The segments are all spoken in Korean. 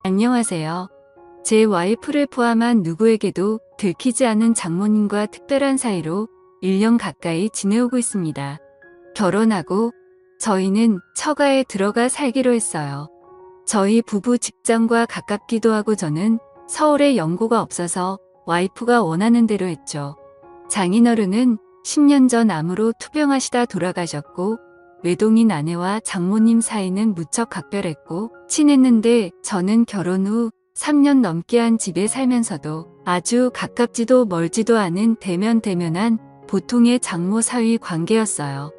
안녕하세요. 제 와이프를 포함한 누구에게도 들키지 않은 장모님과 특별한 사이로 1년 가까이 지내오고 있습니다. 결혼하고 저희는 처가에 들어가 살기로 했어요. 저희 부부 직장과 가깝기도 하고 저는 서울에 연고가 없어서 와이프가 원하는 대로 했죠. 장인어른은 10년 전 암으로 투병하시다 돌아가셨고 외동인 아내와 장모님 사이는 무척 각별했고 친했는데 저는 결혼 후 3년 넘게 한 집에 살면서도 아주 가깝지도 멀지도 않은 대면대면한 보통의 장모 사위 관계였어요.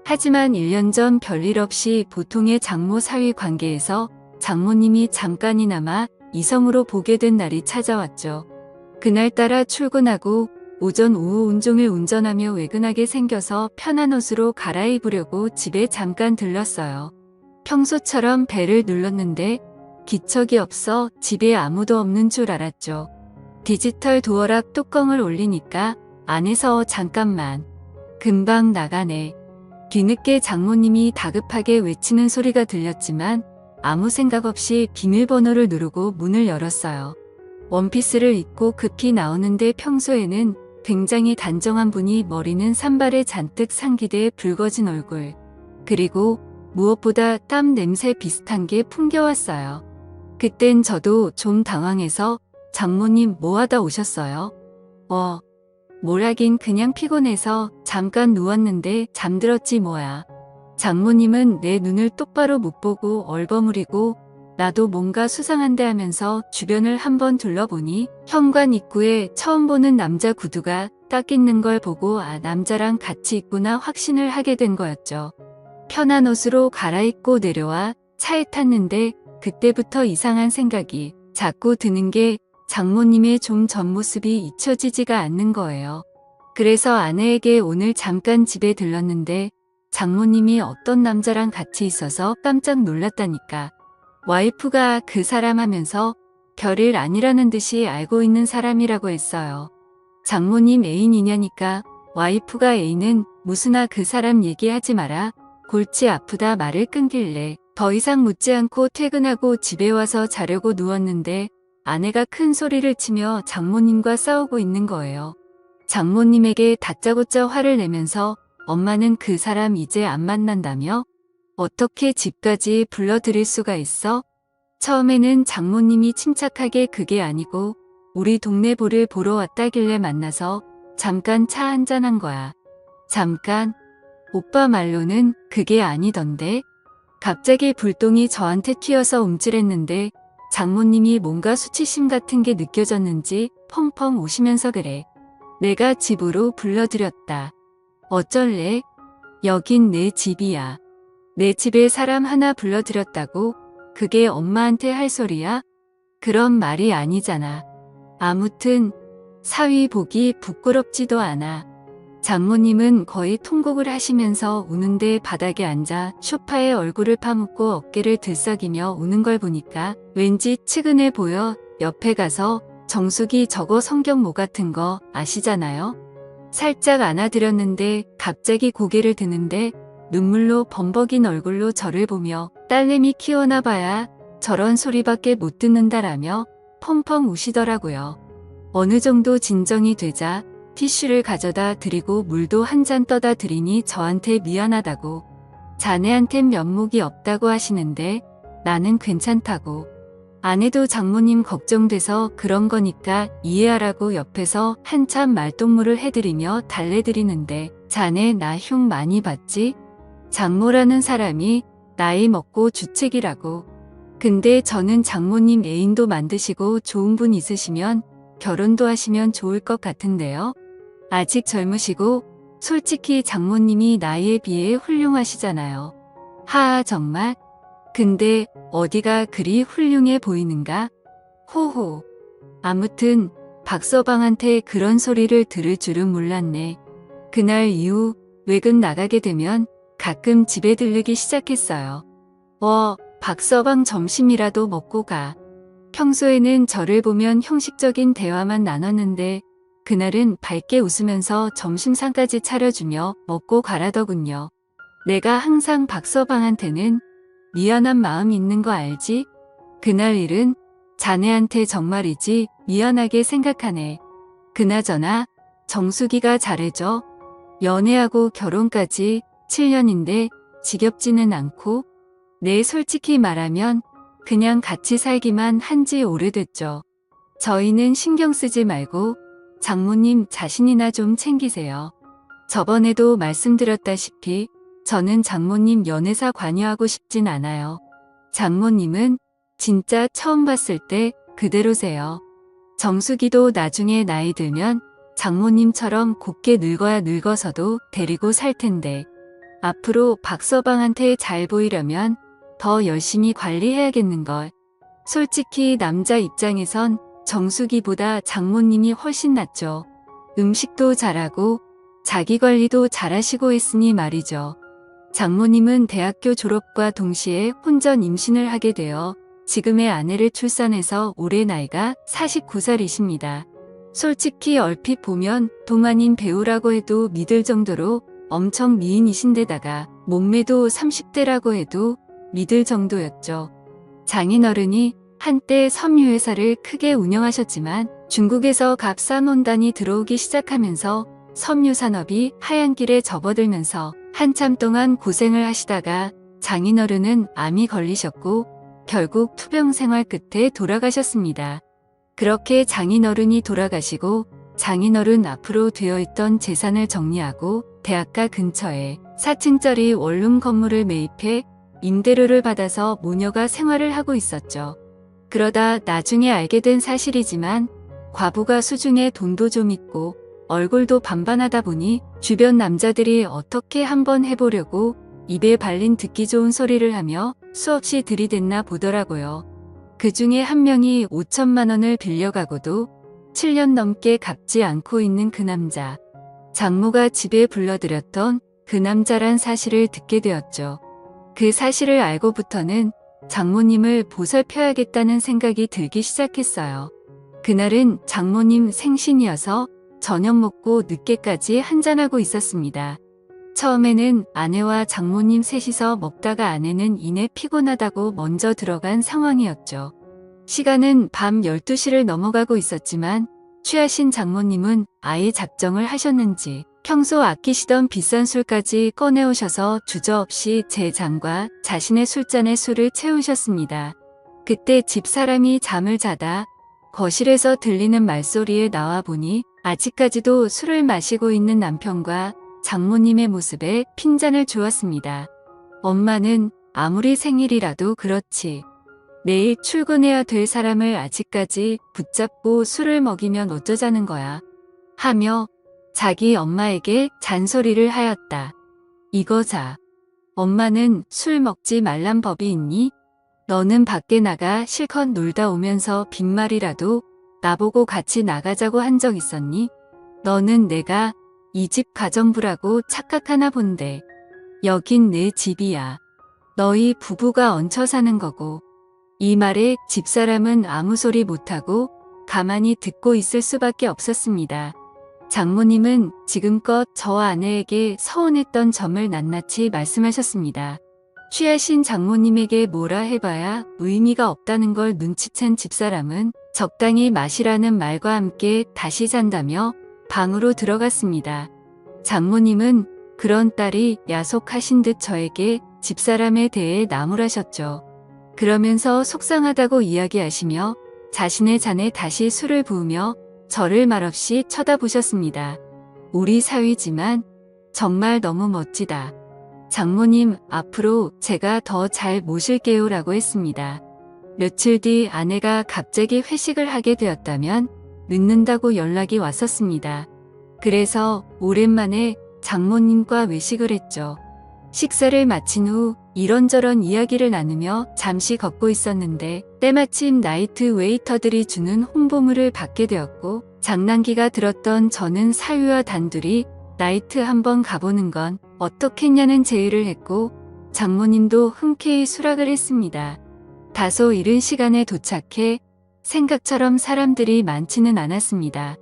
하지만 1년 전 별일 없이 보통의 장모 사위 관계에서 장모님이 잠깐이나마 이성으로 보게 된 날이 찾아왔죠. 그날따라 출근하고 오전 오후 온종일 운전하며 외근하게 생겨서 편한 옷으로 갈아입으려고 집에 잠깐 들렀어요. 평소처럼 벨을 눌렀는데 기척이 없어 집에 아무도 없는 줄 알았죠. 디지털 도어락 뚜껑을 올리니까 안에서 잠깐만. 금방 나가네. 뒤늦게 장모님이 다급하게 외치는 소리가 들렸지만 아무 생각 없이 비밀번호를 누르고 문을 열었어요. 원피스를 입고 급히 나오는데 평소에는 굉장히 단정한 분이 머리는 산발에 잔뜩 상기돼 붉어진 얼굴. 그리고 무엇보다 땀 냄새 비슷한 게 풍겨왔어요. 그땐 저도 좀 당황해서 장모님 뭐 하다 오셨어요? 뭘 하긴 그냥 피곤해서 잠깐 누웠는데 잠들었지 뭐야. 장모님은 내 눈을 똑바로 못 보고 얼버무리고 나도 뭔가 수상한데 하면서 주변을 한번 둘러보니 현관 입구에 처음 보는 남자 구두가 딱 있는 걸 보고 남자랑 같이 있구나 확신을 하게 된 거였죠. 편한 옷으로 갈아입고 내려와 차에 탔는데 그때부터 이상한 생각이 자꾸 드는 게 장모님의 좀 전 모습이 잊혀지지가 않는 거예요. 그래서 아내에게 오늘 잠깐 집에 들렀는데 장모님이 어떤 남자랑 같이 있어서 깜짝 놀랐다니까. 와이프가 그 사람 하면서 별일 아니라는 듯이 알고 있는 사람이라고 했어요. 장모님 애인이냐니까 와이프가 애인은 무슨아 그 사람 얘기하지 마라. 골치 아프다 말을 끊길래 더 이상 묻지 않고 퇴근하고 집에 와서 자려고 누웠는데 아내가 큰 소리를 치며 장모님과 싸우고 있는 거예요. 장모님에게 다짜고짜 화를 내면서 엄마는 그 사람 이제 안 만난다며? 어떻게 집까지 불러들일 수가 있어? 처음에는 장모님이 침착하게 그게 아니고 우리 동네 볼을 보러 왔다길래 만나서 잠깐 차 한잔한 거야. 잠깐? 오빠 말로는 그게 아니던데? 갑자기 불똥이 저한테 튀어서 움찔했는데 장모님이 뭔가 수치심 같은 게 느껴졌는지 펑펑 우시면서 그래. 내가 집으로 불러들였다. 어쩔래? 여긴 내 집이야. 내 집에 사람 하나 불러들였다고? 그게 엄마한테 할 소리야? 그런 말이 아니잖아. 아무튼 사위 보기 부끄럽지도 않아. 장모님은 거의 통곡을 하시면서 우는데 바닥에 앉아 소파에 얼굴을 파묻고 어깨를 들썩이며 우는 걸 보니까 왠지 측은해 보여. 옆에 가서 정수기 저거 성경모 같은 거 아시잖아요? 살짝 안아드렸는데 갑자기 고개를 드는데 눈물로 범벅인 얼굴로 저를 보며 딸내미 키워나 봐야 저런 소리밖에 못 듣는다라며 펑펑 우시더라고요. 어느 정도 진정이 되자 티슈를 가져다 드리고 물도 한 잔 떠다 드리니 저한테 미안하다고 자네한텐 면목이 없다고 하시는데 나는 괜찮다고. 아내도 장모님 걱정돼서 그런 거니까 이해하라고 옆에서 한참 말동무를 해드리며 달래드리는데 자네 나 흉 많이 봤지? 장모라는 사람이 나이 먹고 주책이라고. 근데 저는 장모님 애인도 만드시고 좋은 분 있으시면 결혼도 하시면 좋을 것 같은데요. 아직 젊으시고 솔직히 장모님이 나이에 비해 훌륭하시잖아요. 하하 정말? 근데 어디가 그리 훌륭해 보이는가? 호호. 아무튼 박서방한테 그런 소리를 들을 줄은 몰랐네. 그날 이후 외근 나가게 되면 가끔 집에 들르기 시작했어요. 박서방 점심이라도 먹고 가. 평소에는 저를 보면 형식적인 대화만 나눴는데 그날은 밝게 웃으면서 점심상까지 차려주며 먹고 가라더군요. 내가 항상 박서방한테는 미안한 마음 있는 거 알지? 그날 일은 자네한테 정말이지 미안하게 생각하네. 그나저나 정수기가 잘해줘. 연애하고 결혼까지 7년인데 지겹지는 않고? 네, 솔직히 말하면 그냥 같이 살기만 한지 오래됐죠. 저희는 신경 쓰지 말고 장모님 자신이나 좀 챙기세요. 저번에도 말씀드렸다시피 저는 장모님 연애사 관여하고 싶진 않아요. 장모님은 진짜 처음 봤을 때 그대로세요. 정수기도 나중에 나이 들면 장모님처럼 곱게 늙어야 늙어서도 데리고 살 텐데 앞으로 박서방한테 잘 보이려면 더 열심히 관리해야겠는걸. 솔직히 남자 입장에선 정수기보다 장모님이 훨씬 낫죠. 음식도 잘하고 자기 관리도 잘하시고 했으니 말이죠. 장모님은 대학교 졸업과 동시에 혼전 임신을 하게 되어 지금의 아내를 출산해서 올해 나이가 49살이십니다. 솔직히 얼핏 보면 동안인 배우라고 해도 믿을 정도로 엄청 미인이신데다가 몸매도 30대라고 해도 믿을 정도였죠. 장인어른이 한때 섬유회사를 크게 운영하셨지만 중국에서 갑산원단이 들어오기 시작하면서 섬유산업이 하얀 길에 접어들면서 한참 동안 고생을 하시다가 장인어른은 암이 걸리셨고 결국 투병 생활 끝에 돌아가셨습니다. 그렇게 장인어른이 돌아가시고 장인어른 앞으로 되어있던 재산을 정리하고 대학가 근처에 4층짜리 원룸 건물을 매입해 임대료를 받아서 모녀가 생활을 하고 있었죠. 그러다 나중에 알게 된 사실이지만 과부가 수중에 돈도 좀 있고 얼굴도 반반하다 보니 주변 남자들이 어떻게 한번 해보려고 입에 발린 듣기 좋은 소리를 하며 수없이 들이댔나 보더라고요. 그 중에 한 명이 5천만 원을 빌려가고도 7년 넘게 갚지 않고 있는 그 남자. 장모가 집에 불러들였던 그 남자란 사실을 듣게 되었죠. 그 사실을 알고부터는 장모님을 보살펴야겠다는 생각이 들기 시작했어요. 그날은 장모님 생신이어서 저녁 먹고 늦게까지 한잔하고 있었습니다. 처음에는 아내와 장모님 셋이서 먹다가 아내는 이내 피곤하다고 먼저 들어간 상황이었죠. 시간은 밤 12시를 넘어가고 있었지만 취하신 장모님은 아예 작정을 하셨는지 평소 아끼시던 비싼 술까지 꺼내오셔서 주저없이 제 잔과 자신의 술잔에 술을 채우셨습니다. 그때 집사람이 잠을 자다 거실에서 들리는 말소리에 나와보니 아직까지도 술을 마시고 있는 남편과 장모님의 모습에 핀잔을 주었습니다. 엄마는 아무리 생일이라도 그렇지. 내일 출근해야 될 사람을 아직까지 붙잡고 술을 먹이면 어쩌자는 거야. 하며 자기 엄마에게 잔소리를 하였다. 이거자. 엄마는 술 먹지 말란 법이 있니? 너는 밖에 나가 실컷 놀다 오면서 빈말이라도 나보고 같이 나가자고 한 적 있었니? 너는 내가 이 집 가정부라고 착각하나 본데. 여긴 내 집이야. 너희 부부가 얹혀 사는 거고. 이 말에 집사람은 아무 소리 못하고 가만히 듣고 있을 수밖에 없었습니다. 장모님은 지금껏 저와 아내에게 서운했던 점을 낱낱이 말씀하셨습니다. 취하신 장모님에게 뭐라 해봐야 의미가 없다는 걸 눈치챈 집사람은 적당히 마시라는 말과 함께 다시 잔다며 방으로 들어갔습니다. 장모님은 그런 딸이 야속하신 듯 저에게 집사람에 대해 나무라셨죠. 그러면서 속상하다고 이야기하시며 자신의 잔에 다시 술을 부으며 저를 말없이 쳐다보셨습니다. 우리 사위지만 정말 너무 멋지다. 장모님, 앞으로 제가 더 잘 모실게요 라고 했습니다. 며칠 뒤 아내가 갑자기 회식을 하게 되었다면 늦는다고 연락이 왔었습니다. 그래서 오랜만에 장모님과 외식을 했죠. 식사를 마친 후 이런저런 이야기를 나누며 잠시 걷고 있었는데 때마침 나이트 웨이터들이 주는 홍보물을 받게 되었고 장난기가 들었던 저는 사위와 단둘이 나이트 한번 가보는 건 어떻겠냐는 제의를 했고 장모님도 흔쾌히 수락을 했습니다. 다소 이른 시간에 도착해 생각처럼 사람들이 많지는 않았습니다.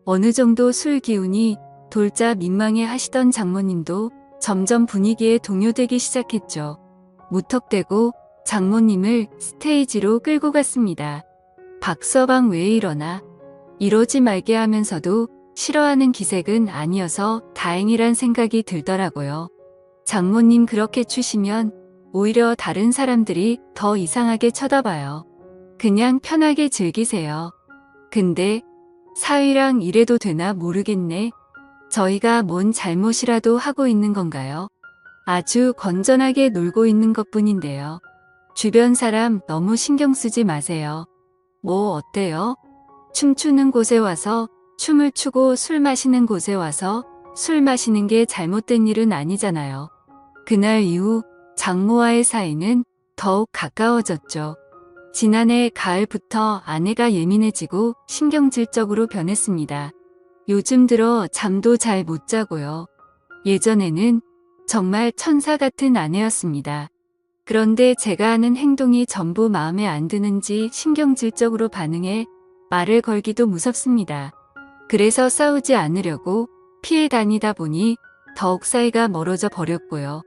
어느 정도 술 기운이 돌자 민망해 하시던 장모님도 점점 분위기에 동요되기 시작했죠. 무턱대고 장모님을 스테이지로 끌고 갔습니다. 박서방 왜 이러나? 이러지 말게 하면서도 싫어하는 기색은 아니어서 다행이란 생각이 들더라고요. 장모님 그렇게 추시면 오히려 다른 사람들이 더 이상하게 쳐다봐요. 그냥 편하게 즐기세요. 근데 사위랑 이래도 되나 모르겠네. 저희가 뭔 잘못이라도 하고 있는 건가요? 아주 건전하게 놀고 있는 것뿐인데요. 주변 사람 너무 신경 쓰지 마세요. 뭐 어때요? 춤추는 곳에 와서 춤을 추고 술 마시는 곳에 와서 술 마시는 게 잘못된 일은 아니잖아요. 그날 이후 장모와의 사이는 더욱 가까워졌죠. 지난해 가을부터 아내가 예민해지고 신경질적으로 변했습니다. 요즘 들어 잠도 잘 못 자고요. 예전에는 정말 천사 같은 아내였습니다. 그런데 제가 하는 행동이 전부 마음에 안 드는지 신경질적으로 반응해 말을 걸기도 무섭습니다. 그래서 싸우지 않으려고 피해 다니다 보니 더욱 사이가 멀어져 버렸고요.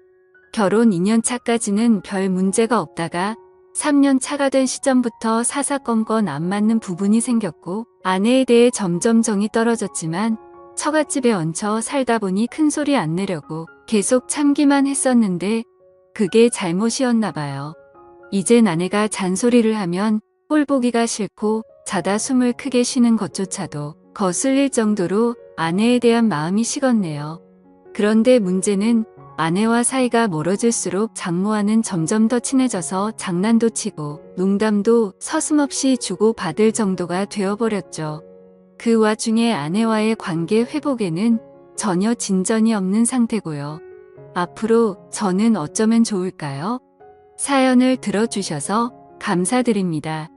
결혼 2년 차까지는 별 문제가 없다가 3년 차가 된 시점부터 사사건건 안 맞는 부분이 생겼고 아내에 대해 점점 정이 떨어졌지만 처갓집에 얹혀 살다 보니 큰소리 안 내려고 계속 참기만 했었는데 그게 잘못이었나 봐요. 이젠 아내가 잔소리를 하면 꼴보기가 싫고 자다 숨을 크게 쉬는 것조차도 거슬릴 정도로 아내에 대한 마음이 식었네요. 그런데 문제는 아내와 사이가 멀어질수록 장모와는 점점 더 친해져서 장난도 치고 농담도 서슴없이 주고받을 정도가 되어버렸죠. 그 와중에 아내와의 관계 회복에는 전혀 진전이 없는 상태고요. 앞으로 저는 어쩌면 좋을까요? 사연을 들어주셔서 감사드립니다.